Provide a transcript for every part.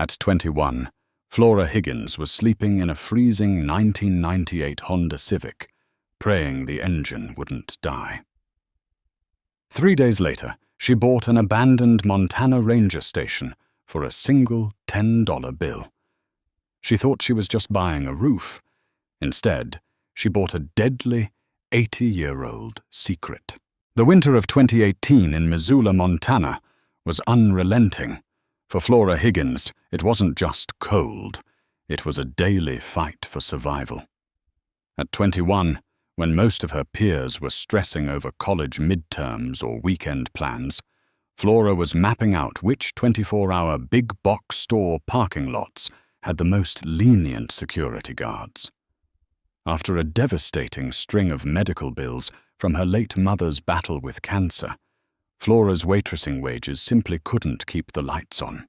At 21, Flora Higgins was sleeping in a freezing 1998 Honda Civic, praying the engine wouldn't die. 3 days later, she bought an abandoned Montana ranger station for a single $10 bill. She thought she was just buying a roof. Instead, she bought a deadly 80-year-old secret. The winter of 2018 in Missoula, Montana, was unrelenting. For Flora Higgins, it wasn't just cold. It was a daily fight for survival. At 21, when most of her peers were stressing over college midterms or weekend plans, Flora was mapping out which 24-hour big box store parking lots had the most lenient security guards. After a devastating string of medical bills from her late mother's battle with cancer, Flora's waitressing wages simply couldn't keep the lights on.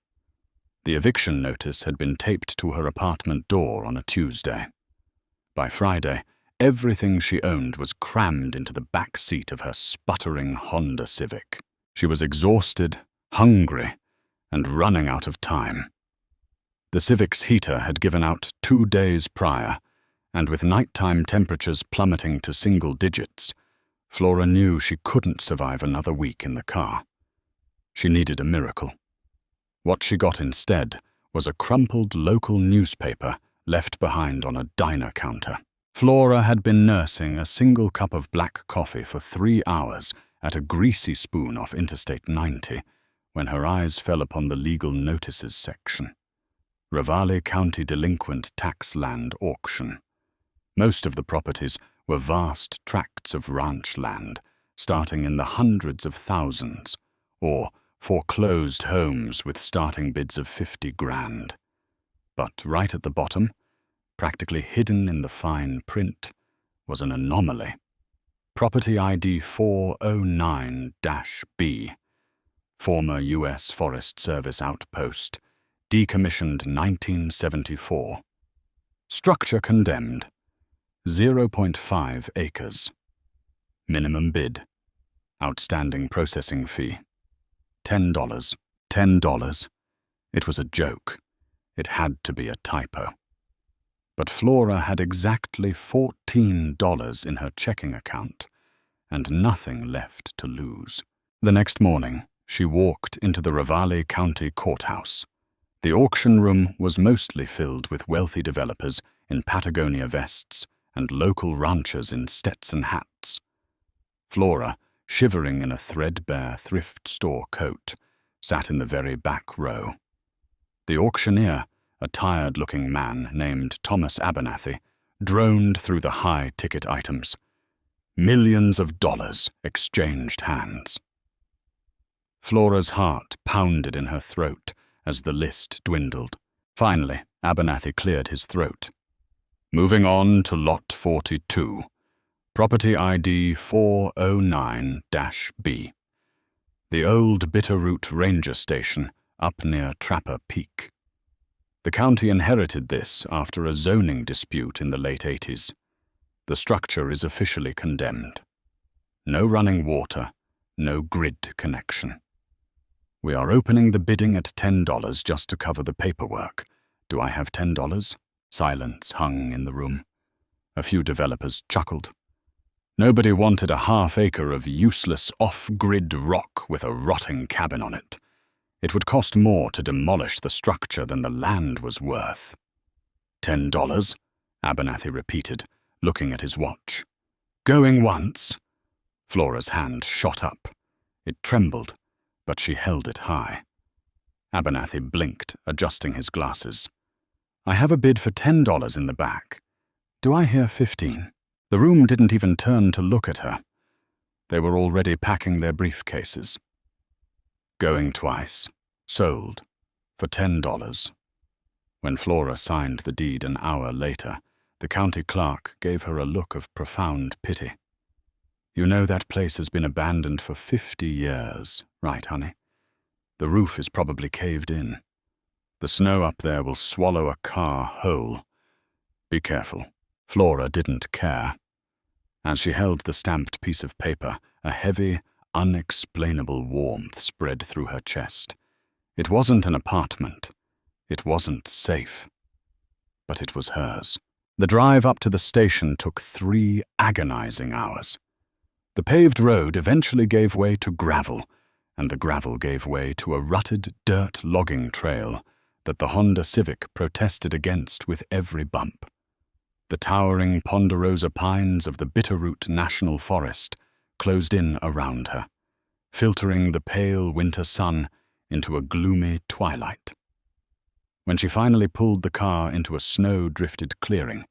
The eviction notice had been taped to her apartment door on a Tuesday. By Friday, everything she owned was crammed into the back seat of her sputtering Honda Civic. She was exhausted, hungry, and running out of time. The Civic's heater had given out 2 days prior, and with nighttime temperatures plummeting to single digits, Flora knew she couldn't survive another week in the car. She needed a miracle. What she got instead was a crumpled local newspaper left behind on a diner counter. Flora had been nursing a single cup of black coffee for 3 hours at a greasy spoon off Interstate 90 when her eyes fell upon the legal notices section. Ravalli County Delinquent Tax Land Auction. Most of the properties were vast tracts of ranch land, starting in the hundreds of thousands, or foreclosed homes with starting bids of 50 grand. But right at the bottom, practically hidden in the fine print, was an anomaly. Property ID 409-B, former U.S. Forest Service outpost, decommissioned 1974. Structure condemned. 0.5 acres. Minimum bid. Outstanding processing fee. $10. $10. It was a joke. It had to be a typo. But Flora had exactly $14 in her checking account, and nothing left to lose. The next morning, she walked into the Ravalli County Courthouse. The auction room was mostly filled with wealthy developers in Patagonia vests and local ranchers in Stetson hats. Flora, shivering in a threadbare thrift store coat, sat in the very back row. The auctioneer, a tired-looking man named Thomas Abernathy, droned through the high-ticket items. Millions of dollars exchanged hands. Flora's heart pounded in her throat as the list dwindled. Finally, Abernathy cleared his throat. Moving on to Lot 42, Property ID 409-B. The old Bitterroot Ranger Station up near Trapper Peak. The county inherited this after a zoning dispute in the late 80s. The structure is officially condemned. No running water, no grid connection. We are opening the bidding at $10 just to cover the paperwork. Do I have $10? Silence hung in the room. A few developers chuckled. Nobody wanted a half-acre of useless off-grid rock with a rotting cabin on it. It would cost more to demolish the structure than the land was worth. $10? Abernathy repeated, looking at his watch. Going once? Flora's hand shot up. It trembled, but she held it high. Abernathy blinked, adjusting his glasses. I have a bid for $10 in the back. Do I hear 15? The room didn't even turn to look at her. They were already packing their briefcases. Going twice. Sold. For $10. When Flora signed the deed an hour later, the county clerk gave her a look of profound pity. You know that place has been abandoned for 50 years, right, honey? The roof is probably caved in. The snow up there will swallow a car whole. Be careful. Flora didn't care. As she held the stamped piece of paper, a heavy, unexplainable warmth spread through her chest. It wasn't an apartment. It wasn't safe, but it was hers. The drive up to the station took 3 agonizing hours. The paved road eventually gave way to gravel, and the gravel gave way to a rutted dirt logging trail that the Honda Civic protested against with every bump. The towering ponderosa pines of the Everyt National Forest closed in around her, filtering the pale winter sun into a gloomy twilight. When she finally pulled the car into a snow-drifted clearing,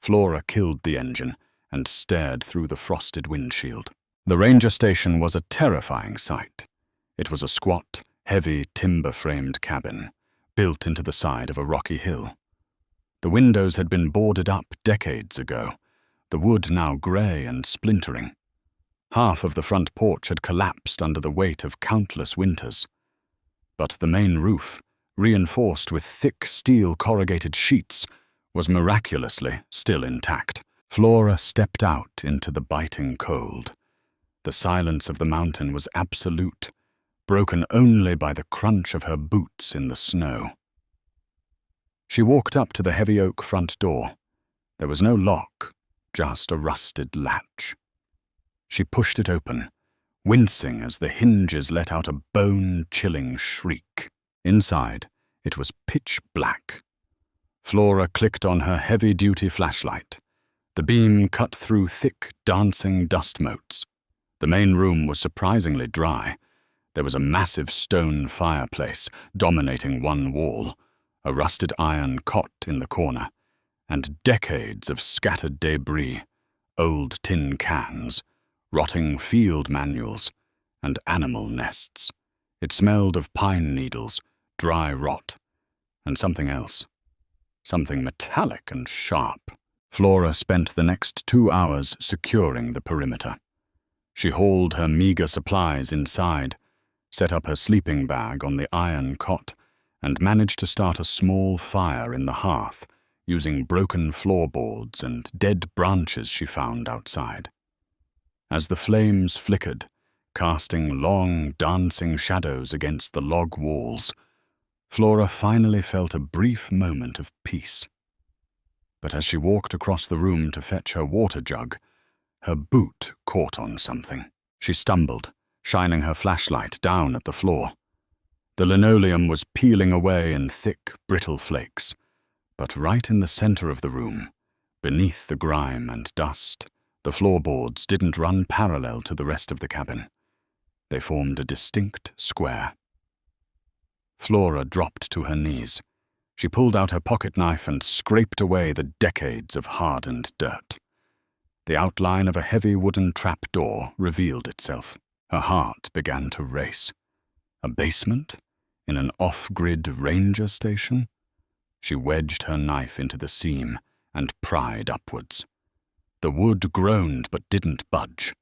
Flora killed the engine and stared through the frosted windshield. The ranger station was a terrifying sight. It was a squat, heavy, timber-framed cabin, built into the side of a rocky hill. The windows had been boarded up decades ago, the wood now grey and splintering. Half of the front porch had collapsed under the weight of countless winters. But the main roof, reinforced with thick steel corrugated sheets, was miraculously still intact. Flora stepped out into the biting cold. The silence of the mountain was absolute, broken only by the crunch of her boots in the snow. She walked up to the heavy oak front door. There was no lock, just a rusted latch. She pushed it open, wincing as the hinges let out a bone-chilling shriek. Inside, it was pitch black. Flora clicked on her heavy-duty flashlight. The beam cut through thick, dancing dust motes. The main room was surprisingly dry. There was a massive stone fireplace dominating one wall, a rusted iron cot in the corner, and decades of scattered debris, old tin cans, rotting field manuals, and animal nests. It smelled of pine needles, dry rot, and something else. Something metallic and sharp. Flora spent the next 2 hours securing the perimeter. She hauled her meager supplies inside, set up her sleeping bag on the iron cot, and managed to start a small fire in the hearth using broken floorboards and dead branches she found outside. As the flames flickered, casting long, dancing shadows against the log walls, Flora finally felt a brief moment of peace. But as she walked across the room to fetch her water jug, her boot caught on something. She stumbled, shining her flashlight down at the floor. The linoleum was peeling away in thick, brittle flakes, but right in the center of the room, beneath the grime and dust, the floorboards didn't run parallel to the rest of the cabin. They formed a distinct square. Flora dropped to her knees. She pulled out her pocket knife and scraped away the decades of hardened dirt. The outline of a heavy wooden trapdoor revealed itself. Her heart began to race. A basement? In an off-grid ranger station? She wedged her knife into the seam and pried upwards. The wood groaned but didn't budge.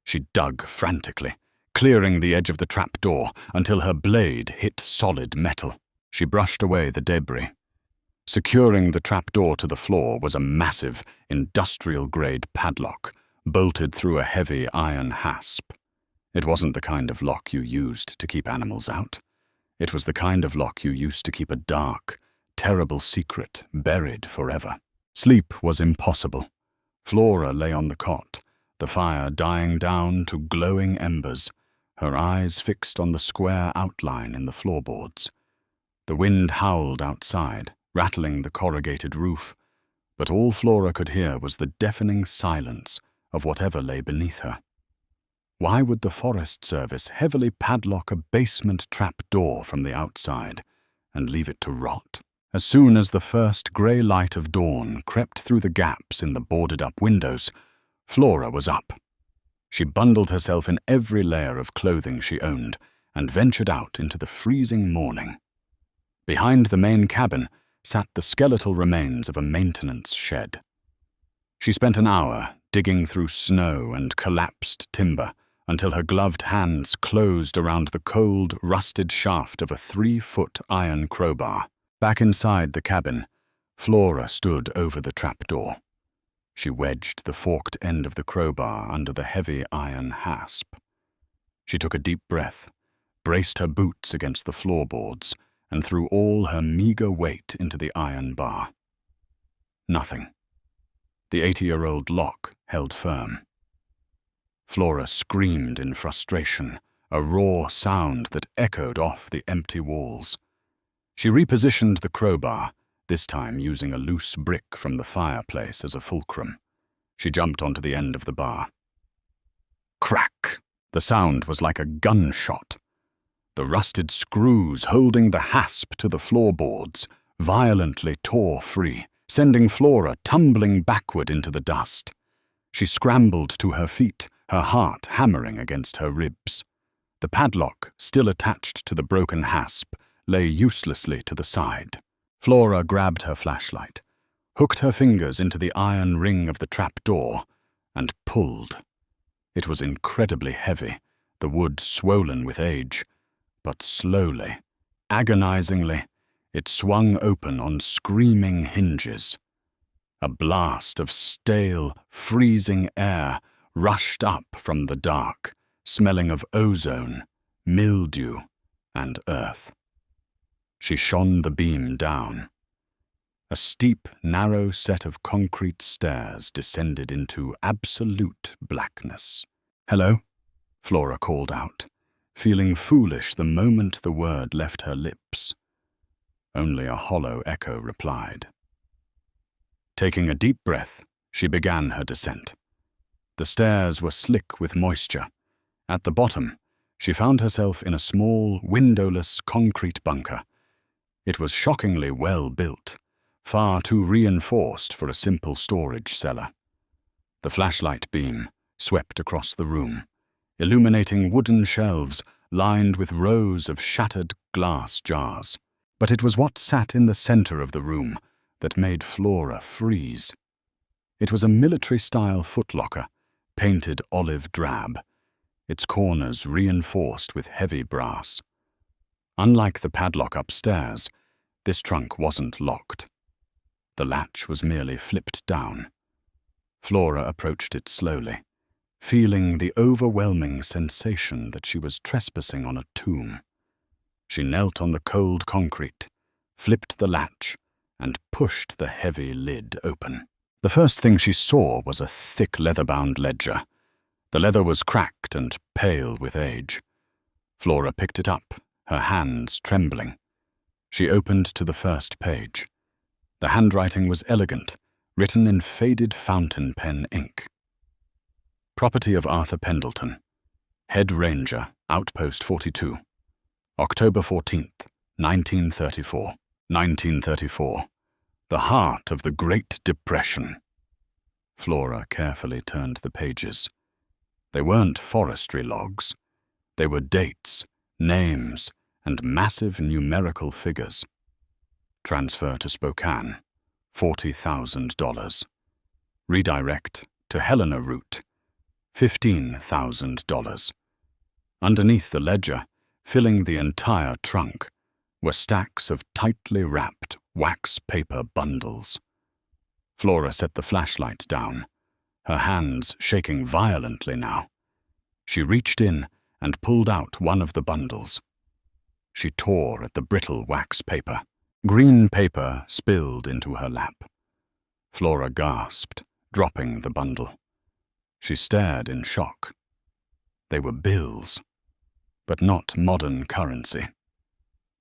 She dug frantically, clearing the edge of the trapdoor until her blade hit solid metal. She brushed away the debris. Securing the trapdoor to the floor was a massive, industrial-grade padlock, bolted through a heavy iron hasp. It wasn't the kind of lock you used to keep animals out. It was the kind of lock you used to keep a dark, terrible secret buried forever. Sleep was impossible. Flora lay on the cot, the fire dying down to glowing embers, her eyes fixed on the square outline in the floorboards. The wind howled outside, rattling the corrugated roof, but all Flora could hear was the deafening silence of whatever lay beneath her. Why would the Forest Service heavily padlock a basement trap door from the outside and leave it to rot? As soon as the first grey light of dawn crept through the gaps in the boarded-up windows, Flora was up. She bundled herself in every layer of clothing she owned and ventured out into the freezing morning. Behind the main cabin sat the skeletal remains of a maintenance shed. She spent an hour digging through snow and collapsed timber until her gloved hands closed around the cold, rusted shaft of a 3-foot iron crowbar. Back inside the cabin, Flora stood over the trapdoor. She wedged the forked end of the crowbar under the heavy iron hasp. She took a deep breath, braced her boots against the floorboards, and threw all her meager weight into the iron bar. Nothing. The 80-year-old lock held firm. Flora screamed in frustration, a raw sound that echoed off the empty walls. She repositioned the crowbar, this time using a loose brick from the fireplace as a fulcrum. She jumped onto the end of the bar. Crack! The sound was like a gunshot. The rusted screws holding the hasp to the floorboards violently tore free, sending Flora tumbling backward into the dust. She scrambled to her feet, her heart hammering against her ribs. The padlock, still attached to the broken hasp, lay uselessly to the side. Flora grabbed her flashlight, hooked her fingers into the iron ring of the trapdoor, and pulled. It was incredibly heavy, the wood swollen with age, but slowly, agonizingly, it swung open on screaming hinges. A blast of stale, freezing air rushed up from the dark, smelling of ozone, mildew, and earth. She shone the beam down. A steep, narrow set of concrete stairs descended into absolute blackness. "Hello?" Flora called out, feeling foolish the moment the word left her lips. Only a hollow echo replied. Taking a deep breath, she began her descent. The stairs were slick with moisture. At the bottom, she found herself in a small, windowless concrete bunker. It was shockingly well built, far too reinforced for a simple storage cellar. The flashlight beam swept across the room, illuminating wooden shelves lined with rows of shattered glass jars. But it was what sat in the center of the room that made Flora freeze. It was a military-style footlocker, painted olive drab, its corners reinforced with heavy brass. Unlike the padlock upstairs, this trunk wasn't locked. The latch was merely flipped down. Flora approached it slowly, feeling the overwhelming sensation that she was trespassing on a tomb. She knelt on the cold concrete, flipped the latch, and pushed the heavy lid open. The first thing she saw was a thick leather-bound ledger. The leather was cracked and pale with age. Flora picked it up, her hands trembling. She opened to the first page. The handwriting was elegant, written in faded fountain pen ink. Property of Arthur Pendleton. Head Ranger, Outpost 42. October 14th, 1934. 1934. The heart of the Great Depression. Flora carefully turned the pages. They weren't forestry logs. They were dates, names, and massive numerical figures. Transfer to Spokane, $40,000. Redirect to Helena route, $15,000. Underneath the ledger, filling the entire trunk, were stacks of tightly wrapped wax paper bundles. Flora set the flashlight down, her hands shaking violently now. She reached in and pulled out one of the bundles. She tore at the brittle wax paper. Green paper spilled into her lap. Flora gasped, dropping the bundle. She stared in shock. They were bills, but not modern currency.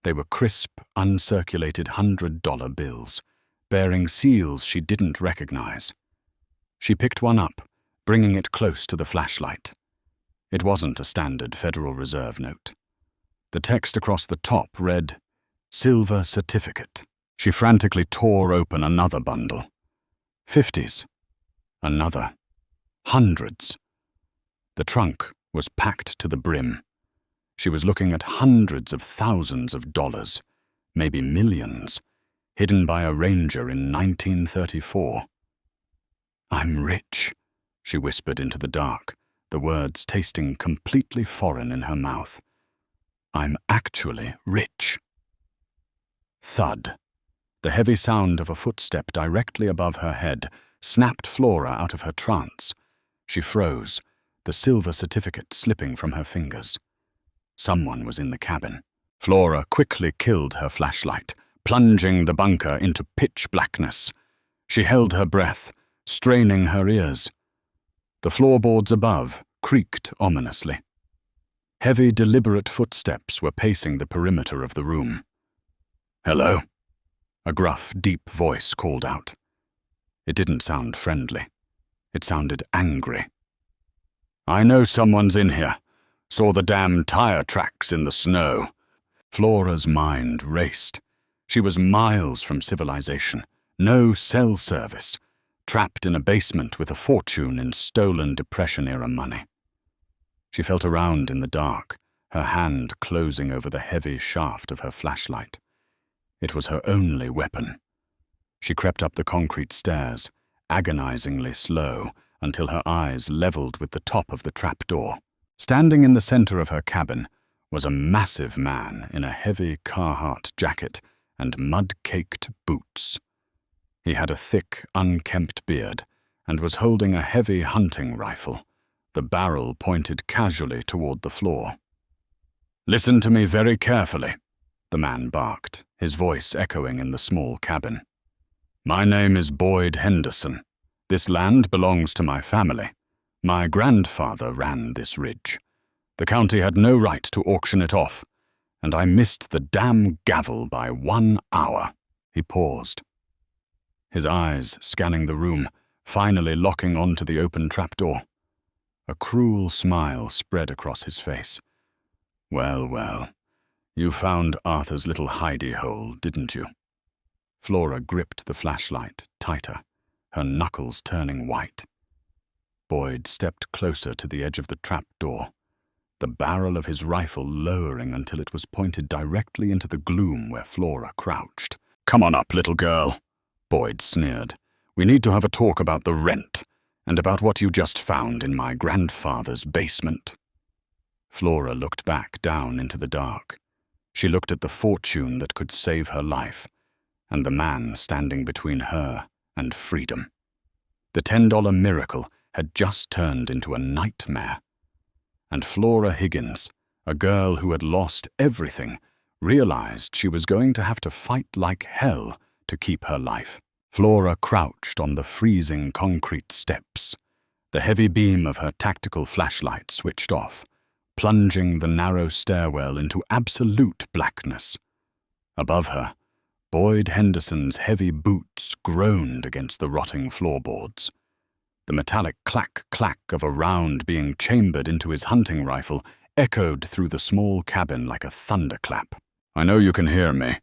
They were crisp, uncirculated $100 bills, bearing seals she didn't recognize. She picked one up, bringing it close to the flashlight. It wasn't a standard Federal Reserve note. The text across the top read, "Silver Certificate." She frantically tore open another bundle. 50s. Another. Hundreds. The trunk was packed to the brim. She was looking at hundreds of thousands of dollars, maybe millions, hidden by a ranger in 1934. "I'm rich," she whispered into the dark, the words tasting completely foreign in her mouth. "I'm actually rich." Thud. The heavy sound of a footstep directly above her head snapped Flora out of her trance. She froze, the silver certificate slipping from her fingers. Someone was in the cabin. Flora quickly killed her flashlight, plunging the bunker into pitch blackness. She held her breath, straining her ears. The floorboards above creaked ominously. Heavy, deliberate footsteps were pacing the perimeter of the room. "Hello?" A gruff, deep voice called out. It didn't sound friendly. It sounded angry. "I know someone's in here. Saw the damn tire tracks in the snow." Flora's mind raced. She was miles from civilization, no cell service, trapped in a basement with a fortune in stolen Depression-era money. She felt around in the dark, her hand closing over the heavy shaft of her flashlight. It was her only weapon. She crept up the concrete stairs, agonizingly slow, until her eyes leveled with the top of the trapdoor. Standing in the center of her cabin was a massive man in a heavy Carhartt jacket and mud-caked boots. He had a thick, unkempt beard and was holding a heavy hunting rifle, the barrel pointed casually toward the floor. "Listen to me very carefully," the man barked, his voice echoing in the small cabin. "My name is Boyd Henderson. This land belongs to my family. My grandfather ran this ridge. The county had no right to auction it off, and I missed the damn gavel by 1 hour." He paused, his eyes scanning the room, finally locking onto the open trapdoor. A cruel smile spread across his face. "Well, well, you found Arthur's little hidey hole, didn't you?" Flora gripped the flashlight tighter, her knuckles turning white. Boyd stepped closer to the edge of the trapdoor, the barrel of his rifle lowering until it was pointed directly into the gloom where Flora crouched. "Come on up, little girl," Boyd sneered. "We need to have a talk about the rent, and about what you just found in my grandfather's basement." Flora looked back down into the dark. She looked at the fortune that could save her life, and the man standing between her and freedom. The $10 miracle had just turned into a nightmare. And Flora Higgins, a girl who had lost everything, realized she was going to have to fight like hell to keep her life. Flora crouched on the freezing concrete steps, the heavy beam of her tactical flashlight switched off, plunging the narrow stairwell into absolute blackness. Above her, Boyd Henderson's heavy boots groaned against the rotting floorboards. The metallic clack-clack of a round being chambered into his hunting rifle echoed through the small cabin like a thunderclap. "I know you can hear me,"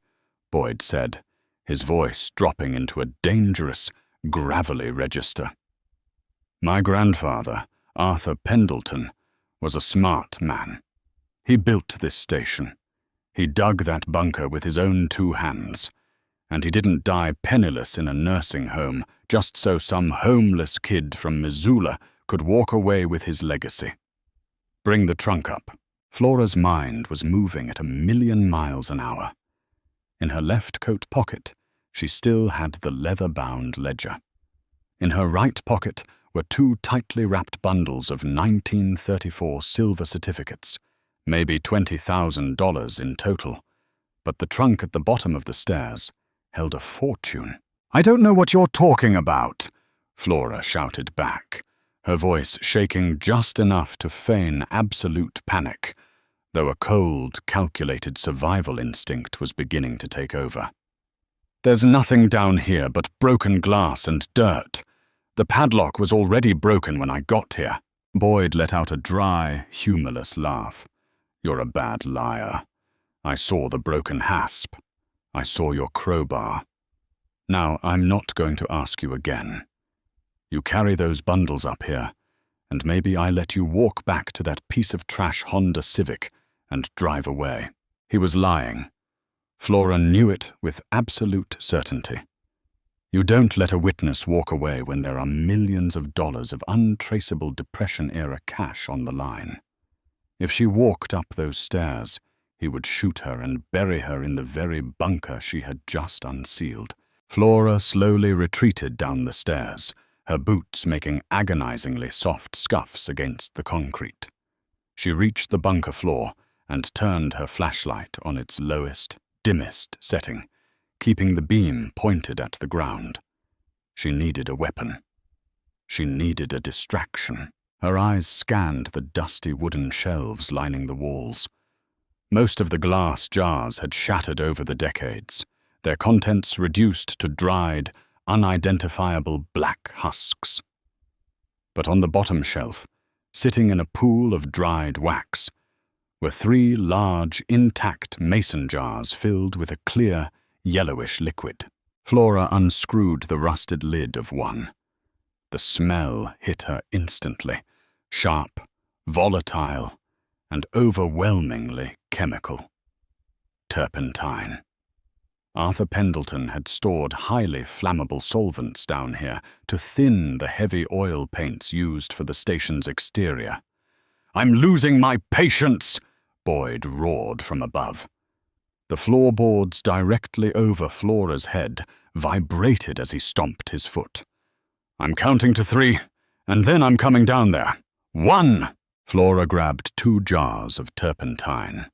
Boyd said, his voice dropping into a dangerous, gravelly register. "My grandfather, Arthur Pendleton, was a smart man. He built this station. He dug that bunker with his own 2 hands. And he didn't die penniless in a nursing home just so some homeless kid from Missoula could walk away with his legacy. Bring the trunk up." Flora's mind was moving at 1,000,000 miles an hour. In her left coat pocket, she still had the leather-bound ledger. In her right pocket were 2 tightly wrapped bundles of 1934 silver certificates, maybe $20,000 in total, but the trunk at the bottom of the stairs held a fortune. "I don't know what you're talking about," Flora shouted back, her voice shaking just enough to feign absolute panic, though a cold, calculated survival instinct was beginning to take over. "There's nothing down here but broken glass and dirt. The padlock was already broken when I got here." Boyd let out a dry, humorless laugh. "You're a bad liar. I saw the broken hasp. I saw your crowbar. Now, I'm not going to ask you again. You carry those bundles up here, and maybe I let you walk back to that piece of trash Honda Civic and drive away." He was lying. Flora knew it with absolute certainty. You don't let a witness walk away when there are millions of dollars of untraceable Depression-era cash on the line. If she walked up those stairs, he would shoot her and bury her in the very bunker she had just unsealed. Flora slowly retreated down the stairs, her boots making agonizingly soft scuffs against the concrete. She reached the bunker floor and turned her flashlight on its lowest, dimmest setting, keeping the beam pointed at the ground. She needed a weapon. She needed a distraction. Her eyes scanned the dusty wooden shelves lining the walls. Most of the glass jars had shattered over the decades, their contents reduced to dried, unidentifiable black husks. But on the bottom shelf, sitting in a pool of dried wax, were 3 large, intact mason jars filled with a clear, yellowish liquid. Flora unscrewed the rusted lid of one. The smell hit her instantly, sharp, volatile, and overwhelmingly chemical. Turpentine. Arthur Pendleton had stored highly flammable solvents down here to thin the heavy oil paints used for the station's exterior. "I'm losing my patience!" Boyd roared from above. The floorboards directly over Flora's head vibrated as he stomped his foot. "I'm counting to 3, and then I'm coming down there. 1!" Flora grabbed 2 jars of turpentine.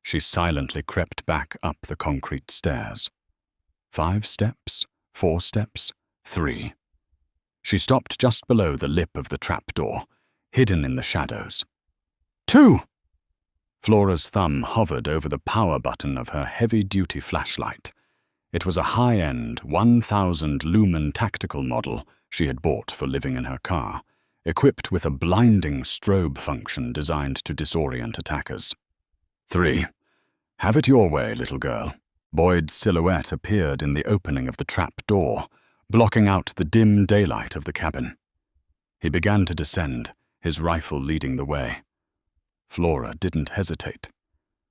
She silently crept back up the concrete stairs. 5 steps, 4 steps, 3. She stopped just below the lip of the trapdoor, hidden in the shadows. 2! Flora's thumb hovered over the power button of her heavy-duty flashlight. It was a high-end 1,000-lumen tactical model she had bought for living in her car, equipped with a blinding strobe function designed to disorient attackers. 3. "Have it your way, little girl." Boyd's silhouette appeared in the opening of the trap door, blocking out the dim daylight of the cabin. He began to descend, his rifle leading the way. Flora didn't hesitate.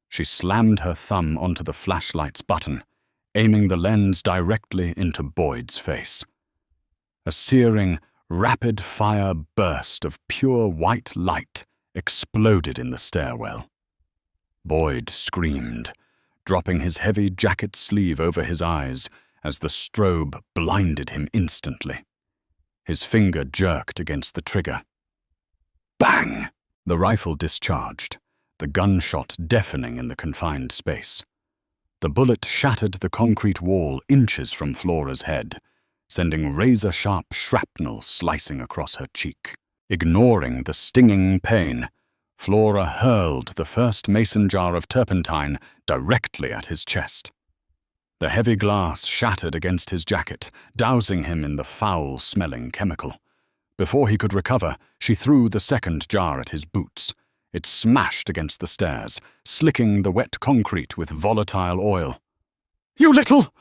She slammed her thumb onto the flashlight's button, aiming the lens directly into Boyd's face. A searing, rapid-fire burst of pure white light exploded in the stairwell. Boyd screamed, dropping his heavy jacket sleeve over his eyes as the strobe blinded him instantly. His finger jerked against the trigger. Bang! The rifle discharged, the gunshot deafening in the confined space. The bullet shattered the concrete wall inches from Flora's head, sending razor-sharp shrapnel slicing across her cheek. Ignoring the stinging pain, Flora hurled the first mason jar of turpentine directly at his chest. The heavy glass shattered against his jacket, dousing him in the foul-smelling chemical. Before he could recover, she threw the second jar at his boots. It smashed against the stairs, slicking the wet concrete with volatile oil. "You little—"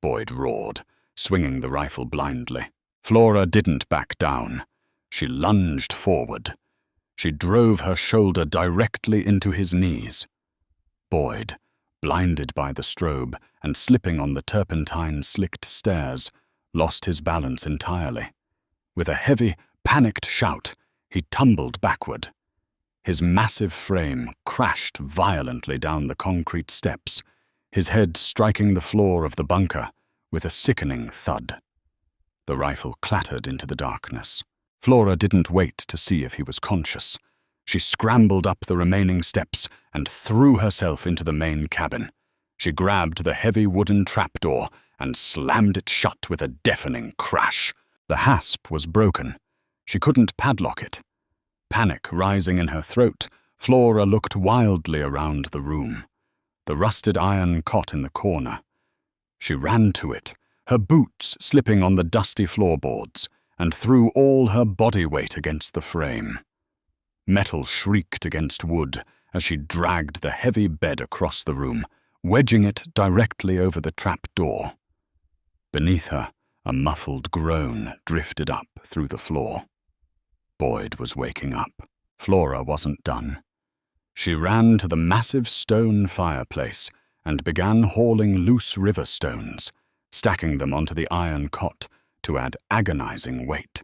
Boyd roared, swinging the rifle blindly. Flora didn't back down. She lunged forward. She drove her shoulder directly into his knees. Boyd, blinded by the strobe and slipping on the turpentine-slicked stairs, lost his balance entirely. With a heavy, panicked shout, he tumbled backward. His massive frame crashed violently down the concrete steps, his head striking the floor of the bunker with a sickening thud. The rifle clattered into the darkness. Flora didn't wait to see if he was conscious. She scrambled up the remaining steps and threw herself into the main cabin. She grabbed the heavy wooden trapdoor and slammed it shut with a deafening crash. The hasp was broken. She couldn't padlock it. Panic rising in her throat, Flora looked wildly around the room. The rusted iron cot in the corner. She ran to it, her boots slipping on the dusty floorboards, and threw all her body weight against the frame. Metal shrieked against wood as she dragged the heavy bed across the room, wedging it directly over the trap door. Beneath her, a muffled groan drifted up through the floor. Boyd was waking up. Flora wasn't done. She ran to the massive stone fireplace and began hauling loose river stones, stacking them onto the iron cot to add agonizing weight.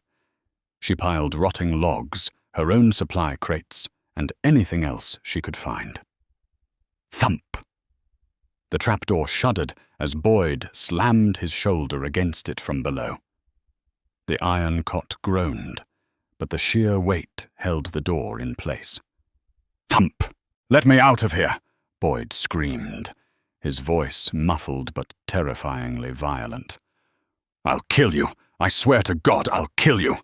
She piled rotting logs, her own supply crates, and anything else she could find. Thump! The trapdoor shuddered as Boyd slammed his shoulder against it from below. The iron cot groaned, but the sheer weight held the door in place. Thump! Let me out of here, Boyd screamed, his voice muffled but terrifyingly violent. I'll kill you. I swear to God, I'll kill you.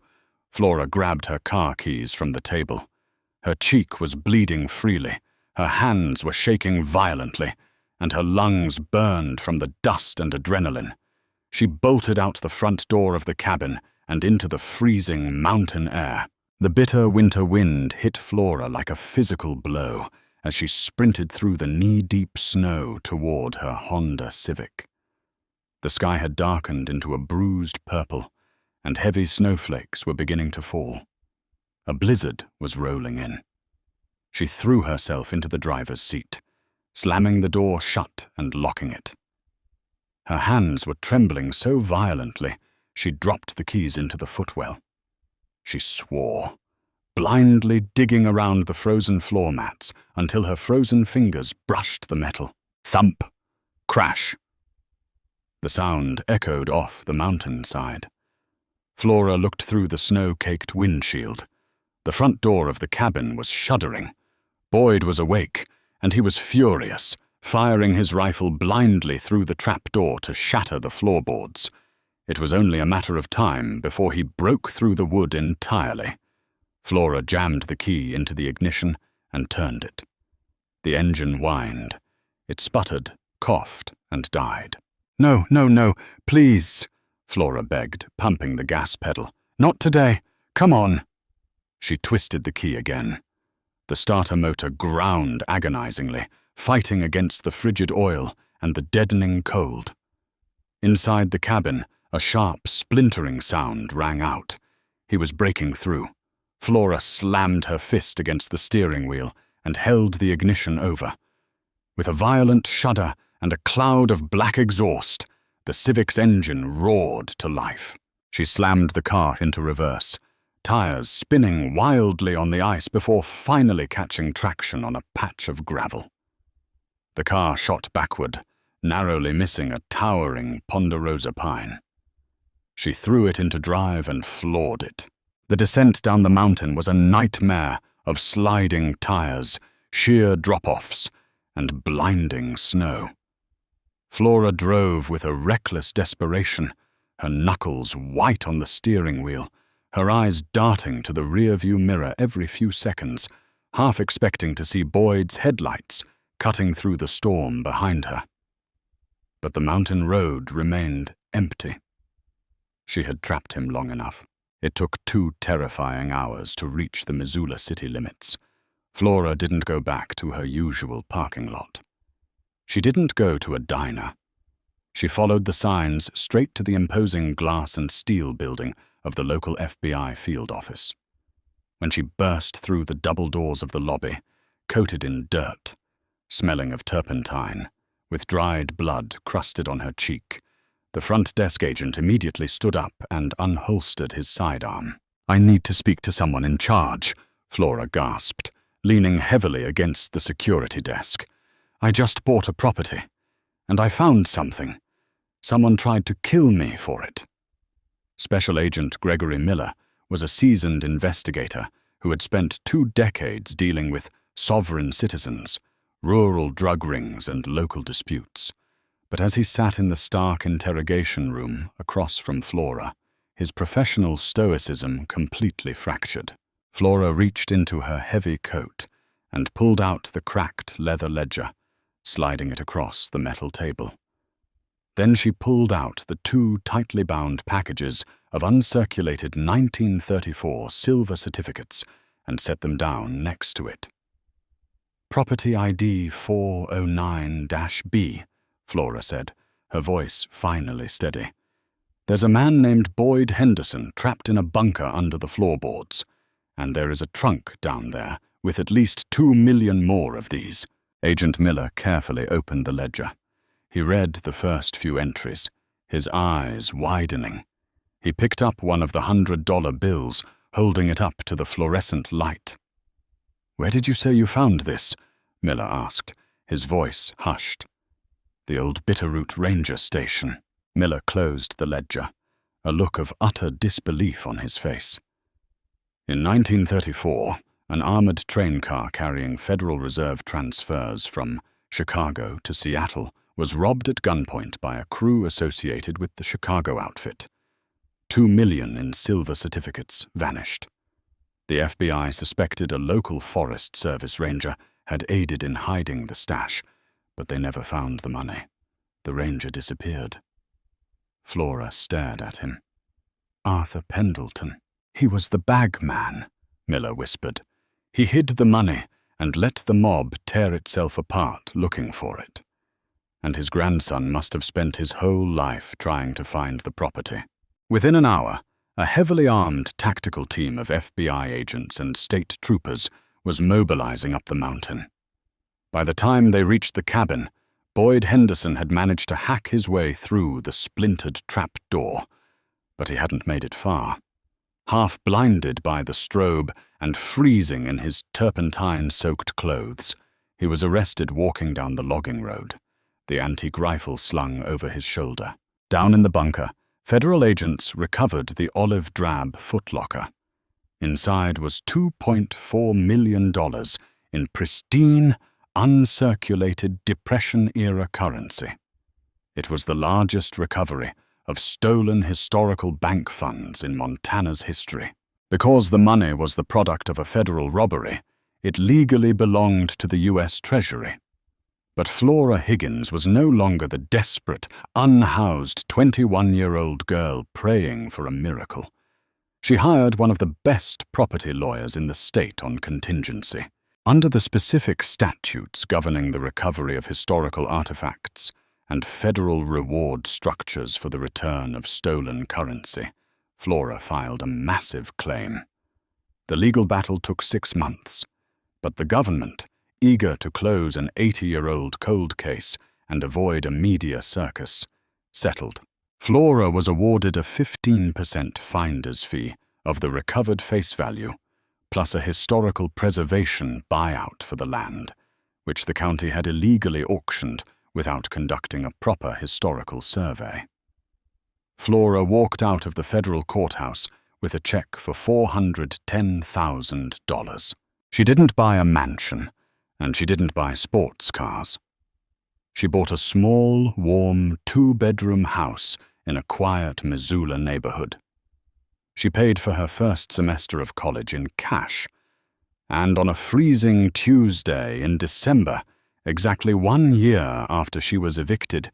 Flora grabbed her car keys from the table. Her cheek was bleeding freely, her hands were shaking violently, and her lungs burned from the dust and adrenaline. She bolted out the front door of the cabin and into the freezing mountain air. The bitter winter wind hit Flora like a physical blow as she sprinted through the knee-deep snow toward her Honda Civic. The sky had darkened into a bruised purple, and heavy snowflakes were beginning to fall. A blizzard was rolling in. She threw herself into the driver's seat, slamming the door shut and locking it. Her hands were trembling so violently, she dropped the keys into the footwell. She swore, blindly digging around the frozen floor mats until her frozen fingers brushed the metal. Thump! Crash! The sound echoed off the mountainside. Flora looked through the snow-caked windshield. The front door of the cabin was shuddering. Boyd was awake, and he was furious, firing his rifle blindly through the trapdoor to shatter the floorboards. It was only a matter of time before he broke through the wood entirely. Flora jammed the key into the ignition and turned it. The engine whined. It sputtered, coughed, and died. No, no, no, please, Flora begged, pumping the gas pedal. Not today. Come on. She twisted the key again. The starter motor ground agonizingly, fighting against the frigid oil and the deadening cold. Inside the cabin, a sharp, splintering sound rang out. He was breaking through. Flora slammed her fist against the steering wheel and held the ignition over. With a violent shudder and a cloud of black exhaust, the Civic's engine roared to life. She slammed the car into reverse, tires spinning wildly on the ice before finally catching traction on a patch of gravel. The car shot backward, narrowly missing a towering ponderosa pine. She threw it into drive and floored it. The descent down the mountain was a nightmare of sliding tires, sheer drop-offs, and blinding snow. Flora drove with a reckless desperation, her knuckles white on the steering wheel, her eyes darting to the rear-view mirror every few seconds, half expecting to see Boyd's headlights cutting through the storm behind her. But the mountain road remained empty. She had trapped him long enough. It took 2 terrifying hours to reach the Missoula city limits. Flora didn't go back to her usual parking lot. She didn't go to a diner. She followed the signs straight to the imposing glass and steel building of the local FBI field office. When she burst through the double doors of the lobby, coated in dirt, smelling of turpentine, with dried blood crusted on her cheek, the front desk agent immediately stood up and unholstered his sidearm. I need to speak to someone in charge, Flora gasped, leaning heavily against the security desk. I just bought a property, and I found something. Someone tried to kill me for it. Special Agent Gregory Miller was a seasoned investigator who had spent 2 decades dealing with sovereign citizens, rural drug rings, and local disputes. But as he sat in the stark interrogation room across from Flora, his professional stoicism completely fractured. Flora reached into her heavy coat and pulled out the cracked leather ledger, sliding it across the metal table. Then she pulled out the 2 tightly bound packages of uncirculated 1934 silver certificates and set them down next to it. Property ID 409-B, Flora said, her voice finally steady. There's a man named Boyd Henderson trapped in a bunker under the floorboards, and there is a trunk down there with at least 2 million more of these. Agent Miller carefully opened the ledger. He read the first few entries, his eyes widening. He picked up one of the $100 bills, holding it up to the fluorescent light. Where did you say you found this? Miller asked, his voice hushed. The old Bitterroot Ranger Station. Miller closed the ledger, a look of utter disbelief on his face. In 1934, an armored train car carrying Federal Reserve transfers from Chicago to Seattle was robbed at gunpoint by a crew associated with the Chicago outfit. $2 million in silver certificates vanished. The FBI suspected a local Forest Service ranger had aided in hiding the stash, but they never found the money. The ranger disappeared. Flora stared at him. Arthur Pendleton. He was the bag man, Miller whispered. He hid the money and let the mob tear itself apart looking for it. And his grandson must have spent his whole life trying to find the property. Within an hour, a heavily armed tactical team of FBI agents and state troopers was mobilizing up the mountain. By the time they reached the cabin, Boyd Henderson had managed to hack his way through the splintered trap door, but he hadn't made it far. Half blinded by the strobe and freezing in his turpentine-soaked clothes, he was arrested walking down the logging road, the antique rifle slung over his shoulder. Down in the bunker, federal agents recovered the olive-drab footlocker. Inside was $2.4 million in pristine, uncirculated Depression-era currency. It was the largest recovery of stolen historical bank funds in Montana's history. Because the money was the product of a federal robbery, it legally belonged to the U.S. Treasury. But Flora Higgins was no longer the desperate, unhoused 21-year-old girl praying for a miracle. She hired one of the best property lawyers in the state on contingency. Under the specific statutes governing the recovery of historical artifacts and federal reward structures for the return of stolen currency, Flora filed a massive claim. The legal battle took 6 months, but the government, eager to close an 80-year-old cold case and avoid a media circus, settled. Flora was awarded a 15% finder's fee of the recovered face value, plus a historical preservation buyout for the land, which the county had illegally auctioned without conducting a proper historical survey. Flora walked out of the federal courthouse with a check for $410,000. She didn't buy a mansion, and she didn't buy sports cars. She bought a small, warm, 2-bedroom house in a quiet Missoula neighborhood. She paid for her first semester of college in cash, and on a freezing Tuesday in December, exactly 1 year after she was evicted,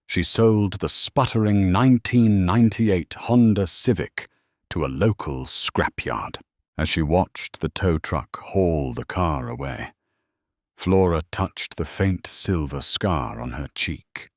she sold the sputtering 1998 Honda Civic to a local scrapyard. As she watched the tow truck haul the car away, Flora touched the faint silver scar on her cheek.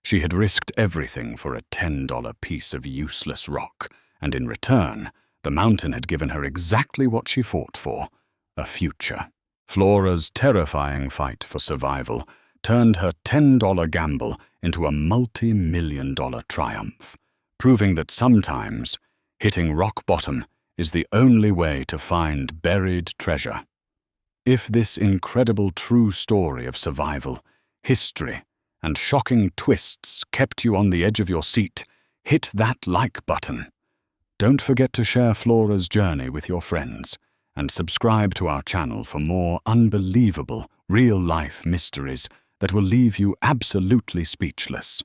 She had risked everything for a $10 piece of useless rock, and in return, the mountain had given her exactly what she fought for, a future. Flora's terrifying fight for survival turned her $10 gamble into a multi-million-dollar triumph, proving that sometimes hitting rock bottom is the only way to find buried treasure. If this incredible true story of survival, history, and shocking twists kept you on the edge of your seat, hit that like button. Don't forget to share Flora's journey with your friends, and subscribe to our channel for more unbelievable, real-life mysteries that will leave you absolutely speechless.